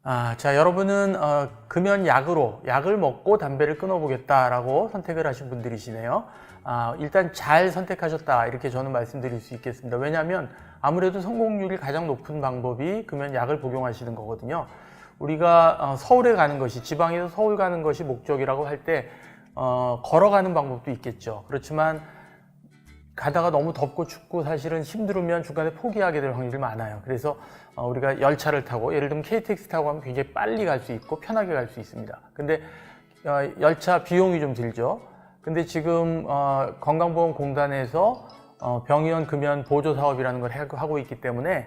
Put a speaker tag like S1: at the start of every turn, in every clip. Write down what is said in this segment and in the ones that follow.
S1: 자, 여러분은 금연약으로 약을 먹고 담배를 끊어보겠다라고 선택을 하신 분들이시네요. 일단 잘 선택하셨다 이렇게 저는 말씀드릴 수 있겠습니다. 왜냐하면 아무래도 성공률이 가장 높은 방법이 금연약을 복용하시는 거거든요. 우리가 서울에 가는 것이, 지방에서 서울 가는 것이 목적이라고 할 때 걸어가는 방법도 있겠죠. 그렇지만 가다가 너무 덥고 춥고 사실은 힘들으면 중간에 포기하게 될 확률이 많아요. 그래서 우리가 열차를 타고, 예를 들면 KTX 타고 가면 굉장히 빨리 갈 수 있고 편하게 갈 수 있습니다. 근데 열차 비용이 좀 들죠. 근데 지금 건강보험공단에서 병의원 금연 보조 사업이라는 걸 하고 있기 때문에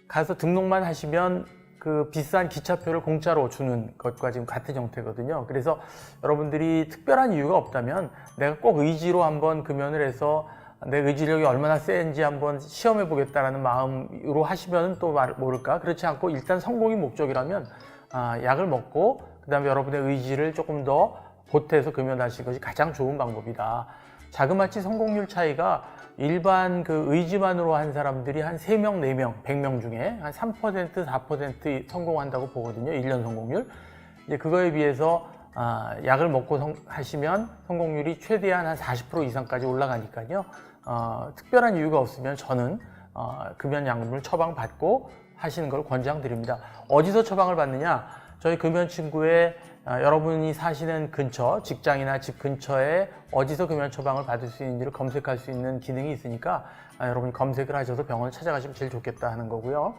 S1: 가서 등록만 하시면 그 비싼 기차표를 공짜로 주는 것과 지금 같은 형태거든요. 그래서 여러분들이 특별한 이유가 없다면 내가 꼭 의지로 한번 금연을 해서 내 의지력이 얼마나 센지 한번 시험해 보겠다라는 마음으로 하시면 또 모를까. 그렇지 않고 일단 성공이 목적이라면 약을 먹고 그 다음에 여러분의 의지를 조금 더 보태서 금연하시는 것이 가장 좋은 방법이다. 자그마치 성공률 차이가 일반 그 의지만으로 한 사람들이 한 3명, 4명, 100명 중에 한 3%, 4% 성공한다고 보거든요. 1년 성공률. 이제 그거에 비해서 약을 먹고 하시면 성공률이 최대한 한 40% 이상까지 올라가니까요. 특별한 이유가 없으면 저는 금연약물 처방받고 하시는 걸 권장드립니다. 어디서 처방을 받느냐? 저희 금연친구의 여러분이 사시는 근처, 직장이나 집 근처에 어디서 금연 처방을 받을 수 있는지를 검색할 수 있는 기능이 있으니까 여러분이 검색을 하셔서 병원을 찾아가시면 제일 좋겠다 하는 거고요.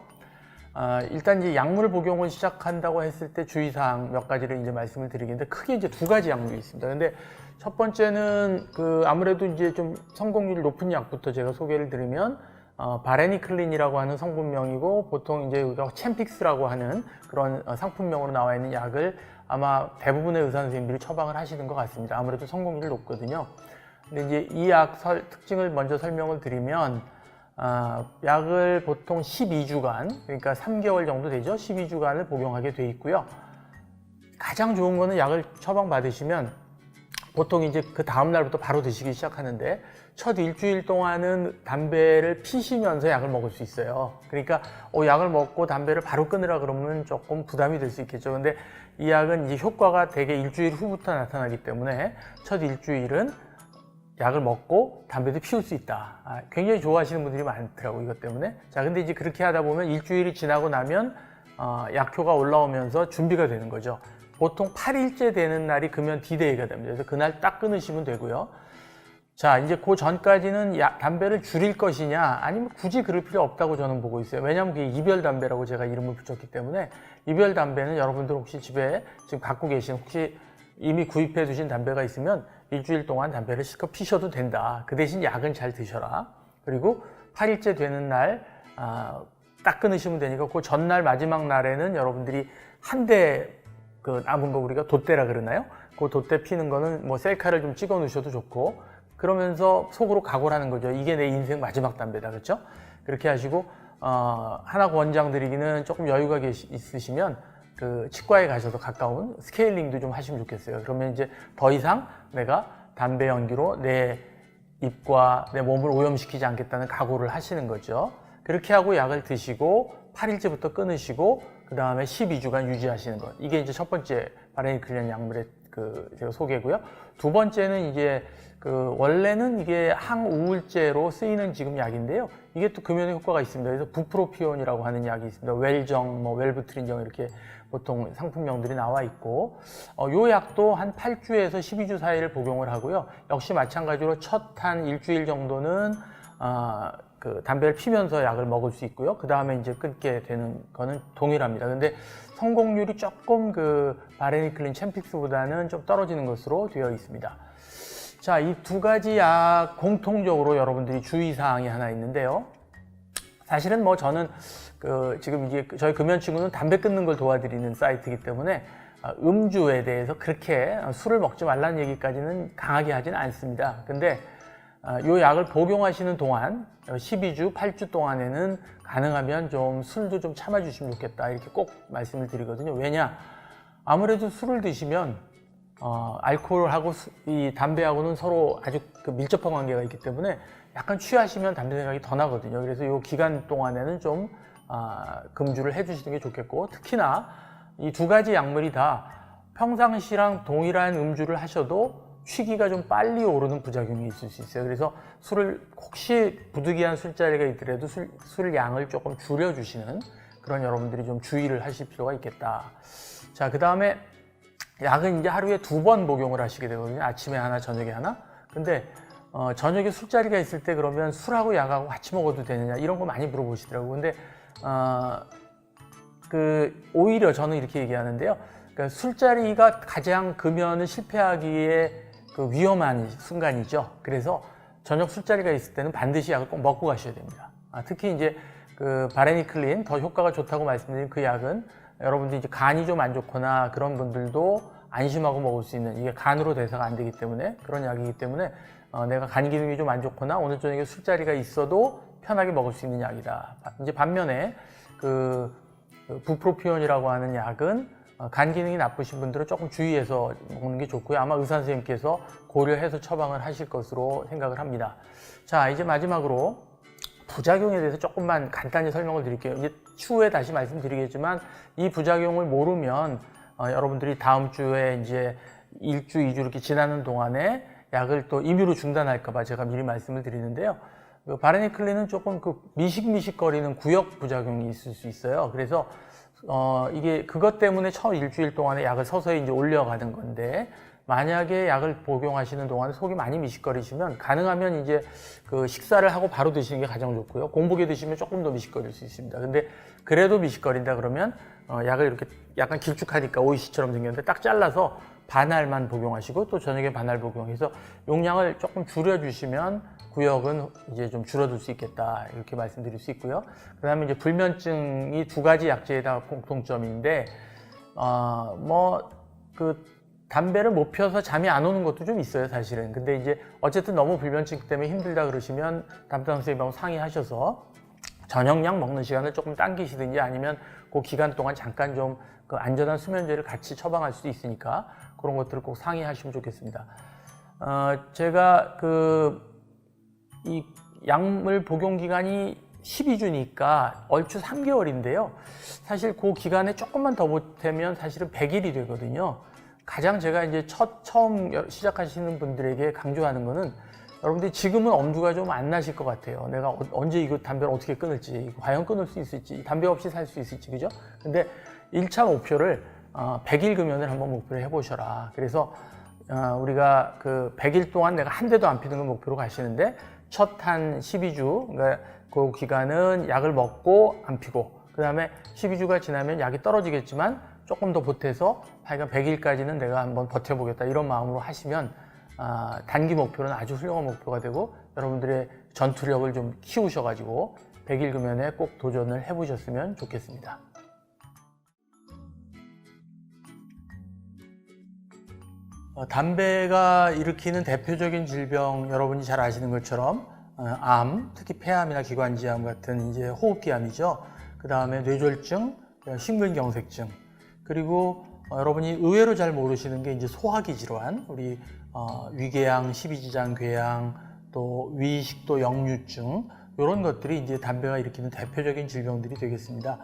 S1: 일단 이제 약물 복용을 시작한다고 했을 때 주의사항 몇 가지를 이제 말씀을 드리겠는데, 크게 이제 2가지 약물이 있습니다. 근데 첫 번째는 아무래도 이제 좀 성공률이 높은 약부터 제가 소개를 드리면 바레니클린이라고 하는 성분명이고, 보통 이제 우리가 챔픽스라고 하는 그런 상품명으로 나와 있는 약을 아마 대부분의 의사 선생님들이 처방을 하시는 것 같습니다. 아무래도 성공률이 높거든요. 근데 이제 이 약 특징을 먼저 설명을 드리면, 약을 보통 12주간, 그러니까 3개월 정도 되죠. 12주간을 복용하게 돼 있고요. 가장 좋은 거는 약을 처방받으시면 보통 이제 그 다음 날부터 바로 드시기 시작하는데, 첫 일주일 동안은 담배를 피시면서 약을 먹을 수 있어요. 그러니까 약을 먹고 담배를 바로 끊으라 그러면 조금 부담이 될 수 있겠죠. 근데 이 약은 이제 효과가 대개 일주일 후부터 나타나기 때문에 첫 일주일은 약을 먹고 담배도 피울 수 있다. 굉장히 좋아하시는 분들이 많더라고요, 이것 때문에. 자, 근데 이제 그렇게 하다 보면 일주일이 지나고 나면 약효가 올라오면서 준비가 되는 거죠. 보통 8일째 되는 날이 금연 D-Day가 됩니다. 그래서 그날 딱 끊으시면 되고요. 자, 이제 그 전까지는 담배를 줄일 것이냐, 아니면 굳이 그럴 필요 없다고 저는 보고 있어요. 왜냐하면 그게 이별 담배라고 제가 이름을 붙였기 때문에, 이별 담배는 여러분들 혹시 집에 지금 갖고 계신, 혹시 이미 구입해 두신 담배가 있으면 일주일 동안 담배를 실컷 피셔도 된다. 그 대신 약은 잘 드셔라. 그리고 8일째 되는 날 딱 끊으시면 되니까, 그 전날 마지막 날에는 여러분들이 한 대 남은 거 우리가 돛대라 그러나요? 그 돛대 피는 거는 뭐 셀카를 좀 찍어 놓으셔도 좋고, 그러면서 속으로 각오를 하는 거죠. 이게 내 인생 마지막 담배다. 그렇죠? 그렇게 하시고 하나 권장드리기는, 조금 여유가 있으시면 그 치과에 가셔서 가까운 스케일링도 좀 하시면 좋겠어요. 그러면 이제 더 이상 내가 담배 연기로 내 입과 내 몸을 오염시키지 않겠다는 각오를 하시는 거죠. 그렇게 하고 약을 드시고 8일째부터 끊으시고 그 다음에 12주간 유지하시는 것. 이게 이제 첫 번째 바레니클린 약물의 제가 소개고요. 두 번째는 이제 원래는 이게 항우울제로 쓰이는 지금 약인데요. 이게 또 금연의 효과가 있습니다. 그래서 부프로피온이라고 하는 약이 있습니다. 웰정, 웰부트린정 이렇게 보통 상품명들이 나와 있고, 요 약도 한 8주에서 12주 사이를 복용을 하고요. 역시 마찬가지로 첫 한 일주일 정도는 담배를 피면서 약을 먹을 수 있고요. 그 다음에 이제 끊게 되는 거는 동일합니다. 근데 성공률이 조금 바레니클린 챔픽스보다는 좀 떨어지는 것으로 되어 있습니다. 자, 이 2가지 약 공통적으로 여러분들이 주의사항이 하나 있는데요. 사실은 뭐 저는 지금 이제 저희 금연친구는 담배 끊는 걸 도와드리는 사이트이기 때문에 음주에 대해서 그렇게 술을 먹지 말라는 얘기까지는 강하게 하진 않습니다. 근데 이 약을 복용하시는 동안 12주, 8주 동안에는 가능하면 좀 술도 좀 참아주시면 좋겠다, 이렇게 꼭 말씀을 드리거든요. 왜냐? 아무래도 술을 드시면 알코올하고 이 담배하고는 서로 아주 밀접한 관계가 있기 때문에 약간 취하시면 담배 생각이 더 나거든요. 그래서 이 기간 동안에는 좀 금주를 해주시는 게 좋겠고, 특히나 이 두 가지 약물이 다 평상시랑 동일한 음주를 하셔도 취기가 좀 빨리 오르는 부작용이 있을 수 있어요. 그래서 술을 혹시 부득이한 술자리가 있더라도 술 양을 조금 줄여주시는 그런 여러분들이 좀 주의를 하실 필요가 있겠다. 자, 그 다음에 약은 이제 하루에 2번 복용을 하시게 되거든요. 아침에 하나, 저녁에 하나. 근데 저녁에 술자리가 있을 때 그러면 술하고 약하고 같이 먹어도 되느냐 이런 거 많이 물어보시더라고요. 근데 오히려 저는 이렇게 얘기하는데요. 그러니까 술자리가 가장 금연을 실패하기에 위험한 순간이죠. 그래서 저녁 술자리가 있을 때는 반드시 약을 꼭 먹고 가셔야 됩니다. 특히 이제 바레니클린 더 효과가 좋다고 말씀드린 그 약은 여러분들 이제 간이 좀 안 좋거나 그런 분들도 안심하고 먹을 수 있는, 이게 간으로 대사가 안 되기 때문에 그런 약이기 때문에 내가 간 기능이 좀 안 좋거나 오늘 저녁에 술자리가 있어도 편하게 먹을 수 있는 약이다. 이제 반면에 부프로피온이라고 하는 약은 간 기능이 나쁘신 분들은 조금 주의해서 먹는 게 좋고요. 아마 의사 선생님께서 고려해서 처방을 하실 것으로 생각을 합니다. 자, 이제 마지막으로 부작용에 대해서 조금만 간단히 설명을 드릴게요. 이제 추후에 다시 말씀드리겠지만 이 부작용을 모르면 여러분들이 다음 주에 이제 1주, 2주 이렇게 지나는 동안에 약을 또 임의로 중단할까봐 제가 미리 말씀을 드리는데요. 바레니클린은 조금 미식미식거리는 구역 부작용이 있을 수 있어요. 그래서 이게 그것 때문에 첫 일주일 동안에 약을 서서히 이제 올려가는 건데, 만약에 약을 복용하시는 동안에 속이 많이 미식거리시면 가능하면 이제 식사를 하고 바로 드시는 게 가장 좋고요. 공복에 드시면 조금 더 미식거릴 수 있습니다. 근데 그래도 미식거린다 그러면 약을 이렇게 약간 길쭉하니까 오이시처럼 생겼는데 딱 잘라서 반알만 복용하시고 또 저녁에 반알 복용해서 용량을 조금 줄여주시면 구역은 이제 좀 줄어들 수 있겠다, 이렇게 말씀드릴 수 있고요. 그 다음에 이제 불면증이 2가지 약제에 다 공통점인데, 담배를 못 펴서 잠이 안 오는 것도 좀 있어요, 사실은. 근데 이제 어쨌든 너무 불면증 때문에 힘들다 그러시면 담당 선생님하고 상의하셔서 저녁약 먹는 시간을 조금 당기시든지 아니면 그 기간 동안 잠깐 좀 안전한 수면제를 같이 처방할 수도 있으니까 그런 것들을 꼭 상의하시면 좋겠습니다. 제가 이 약물 복용 기간이 12주니까 얼추 3개월인데요. 사실 그 기간에 조금만 더 보태면 사실은 100일이 되거든요. 가장 제가 이제 처음 시작하시는 분들에게 강조하는 거는, 여러분들이 지금은 엄두가 좀 안 나실 것 같아요. 내가 언제 이거 담배를 어떻게 끊을지, 과연 끊을 수 있을지, 담배 없이 살 수 있을지, 그죠? 근데 1차 목표를 100일 금연을 한번 목표로 해보셔라. 그래서 우리가 100일 동안 내가 한 대도 안 피는 걸 목표로 가시는데, 첫 한 12주, 그러니까 그 기간은 약을 먹고 안 피고, 그 다음에 12주가 지나면 약이 떨어지겠지만 조금 더 보태서 하여간 100일까지는 내가 한번 버텨보겠다, 이런 마음으로 하시면 단기 목표는 아주 훌륭한 목표가 되고 여러분들의 전투력을 좀 키우셔가지고 100일 금연에 꼭 도전을 해보셨으면 좋겠습니다. 담배가 일으키는 대표적인 질병, 여러분이 잘 아시는 것처럼 암, 특히 폐암이나 기관지암 같은 이제 호흡기암이죠. 그 다음에 뇌졸중, 심근경색증, 그리고 여러분이 의외로 잘 모르시는 게 이제 소화기 질환, 우리 위궤양, 십이지장 궤양, 또 위식도 역류증, 이런 것들이 이제 담배가 일으키는 대표적인 질병들이 되겠습니다.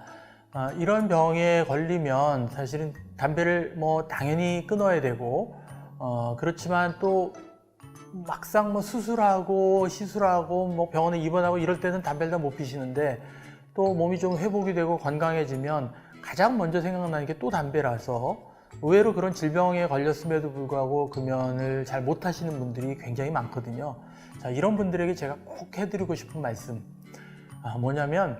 S1: 이런 병에 걸리면 사실은 담배를 당연히 끊어야 되고, 그렇지만 또 막상 수술하고 시술하고 병원에 입원하고 이럴 때는 담배를 다 못 피시는데, 또 몸이 좀 회복이 되고 건강해지면 가장 먼저 생각나는 게 또 담배라서 의외로 그런 질병에 걸렸음에도 불구하고 금연을 잘 못하시는 분들이 굉장히 많거든요. 자, 이런 분들에게 제가 꼭 해드리고 싶은 말씀 뭐냐면,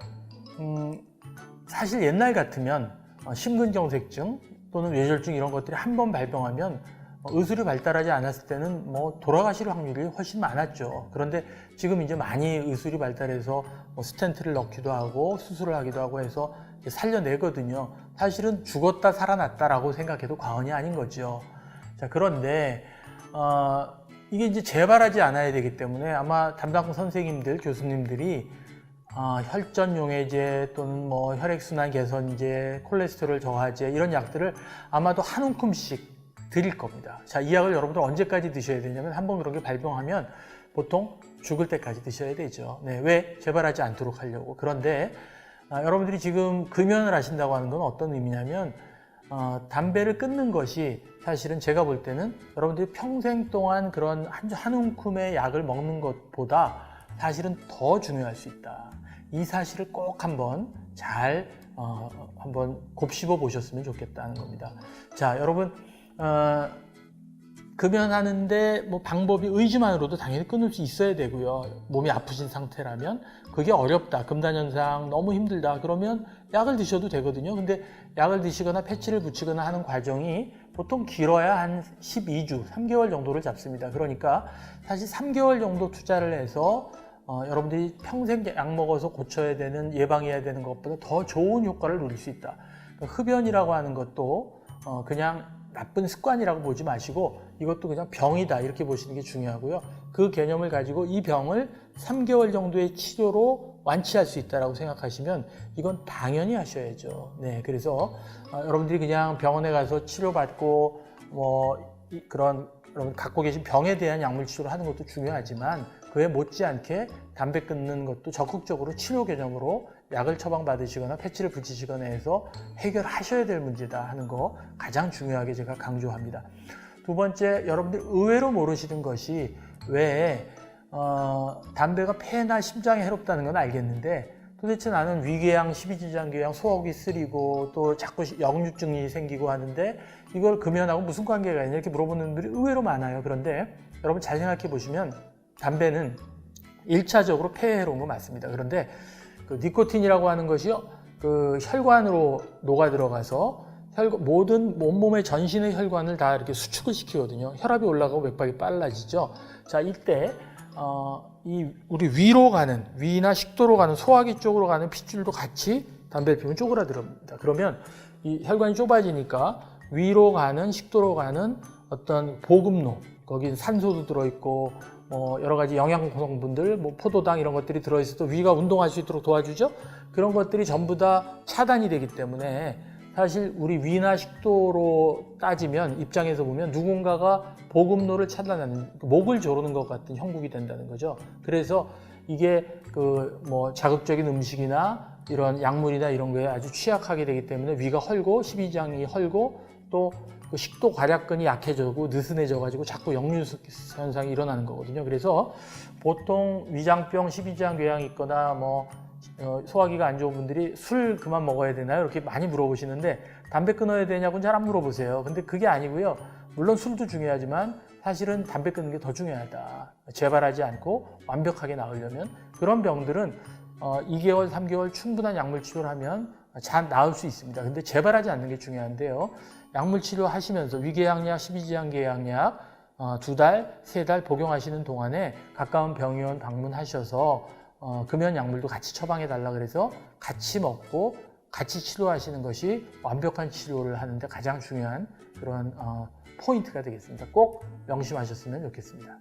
S1: 사실 옛날 같으면 심근경색증 또는 뇌졸중 이런 것들이 한 번 발병하면 의술이 발달하지 않았을 때는 돌아가실 확률이 훨씬 많았죠. 그런데 지금 이제 많이 의술이 발달해서 스텐트를 넣기도 하고 수술을 하기도 하고 해서 살려내거든요. 사실은 죽었다 살아났다라고 생각해도 과언이 아닌 거죠. 자, 그런데 이게 이제 재발하지 않아야 되기 때문에 아마 담당 선생님들, 교수님들이 혈전용해제 또는 혈액순환 개선제, 콜레스테롤 저하제 이런 약들을 아마도 한 움큼씩 드릴 겁니다. 자, 이 약을 여러분들 언제까지 드셔야 되냐면, 한번 그런 게 발병하면 보통 죽을 때까지 드셔야 되죠. 네, 왜? 재발하지 않도록 하려고. 그런데 여러분들이 지금 금연을 하신다고 하는 건 어떤 의미냐면, 담배를 끊는 것이 사실은 제가 볼 때는 여러분들이 평생 동안 그런 한 움큼의 약을 먹는 것보다 사실은 더 중요할 수 있다. 이 사실을 꼭 한번 잘 한번 곱씹어 보셨으면 좋겠다는 겁니다. 자, 여러분 금연하는데 뭐 방법이 의지만으로도 당연히 끊을 수 있어야 되고요. 몸이 아프신 상태라면 그게 어렵다, 금단현상 너무 힘들다 그러면 약을 드셔도 되거든요. 근데 약을 드시거나 패치를 붙이거나 하는 과정이 보통 길어야 한 12주, 3개월 정도를 잡습니다. 그러니까 사실 3개월 정도 투자를 해서 여러분들이 평생 약 먹어서 고쳐야 되는, 예방해야 되는 것보다 더 좋은 효과를 누릴 수 있다. 그러니까 흡연이라고 하는 것도 그냥 나쁜 습관이라고 보지 마시고 이것도 그냥 병이다 이렇게 보시는 게 중요하고요. 그 개념을 가지고 이 병을 3개월 정도의 치료로 완치할 수 있다고 생각하시면 이건 당연히 하셔야죠. 네, 그래서 여러분들이 그냥 병원에 가서 치료받고 그런 여러분 갖고 계신 병에 대한 약물 치료를 하는 것도 중요하지만 그에 못지않게 담배 끊는 것도 적극적으로 치료 개념으로 약을 처방받으시거나 패치를 붙이시거나 해서 해결하셔야 될 문제다 하는 거 가장 중요하게 제가 강조합니다. 두 번째, 여러분들 의외로 모르시는 것이 왜 담배가 폐나 심장에 해롭다는 건 알겠는데 도대체 나는 위궤양, 십이지장궤양, 소화기 쓰리고 또 자꾸 역류증이 생기고 하는데 이걸 금연하고 무슨 관계가 있냐 이렇게 물어보는 분들이 의외로 많아요. 그런데 여러분 잘 생각해 보시면 담배는 1차적으로 폐에 해로운 거 맞습니다. 그런데 그 니코틴이라고 하는 것이요, 그 혈관으로 녹아 들어가서 모든 온몸의 전신의 혈관을 다 이렇게 수축을 시키거든요. 혈압이 올라가고 맥박이 빨라지죠. 자, 이때 우리 위로 가는, 위나 식도로 가는, 소화기 쪽으로 가는 핏줄도 같이 담배를 피우면 쪼그라들습니다. 그러면 이 혈관이 좁아지니까 위로 가는, 식도로 가는 어떤 보급로, 거긴 산소도 들어있고 여러 가지 영양 성분들, 포도당 이런 것들이 들어있어서 위가 운동할 수 있도록 도와주죠. 그런 것들이 전부 다 차단이 되기 때문에 사실 우리 위나 식도로 따지면 입장에서 보면 누군가가 보급로를 차단하는, 목을 조르는 것 같은 형국이 된다는 거죠. 그래서 이게 자극적인 음식이나 이런 약물이나 이런 거에 아주 취약하게 되기 때문에 위가 헐고 십이지장이 헐고 또 그 식도 괄약근이 약해지고 느슨해져 가지고 자꾸 역류 현상이 일어나는 거거든요. 그래서 보통 위장병, 십이지장궤양이 있거나 소화기가 안 좋은 분들이 술 그만 먹어야 되나요? 이렇게 많이 물어보시는데 담배 끊어야 되냐고는 잘 안 물어보세요. 근데 그게 아니고요. 물론 술도 중요하지만 사실은 담배 끊는 게 더 중요하다. 재발하지 않고 완벽하게 나으려면 그런 병들은 2개월, 3개월 충분한 약물 치료를 하면 잘 나을 수 있습니다. 근데 재발하지 않는 게 중요한데요. 약물 치료하시면서 위궤양약, 십이지장궤양약 2달, 3달 복용하시는 동안에 가까운 병의원 방문하셔서 금연 약물도 같이 처방해 달라 그래서 같이 먹고 같이 치료하시는 것이 완벽한 치료를 하는데 가장 중요한 그런 포인트가 되겠습니다. 꼭 명심하셨으면 좋겠습니다.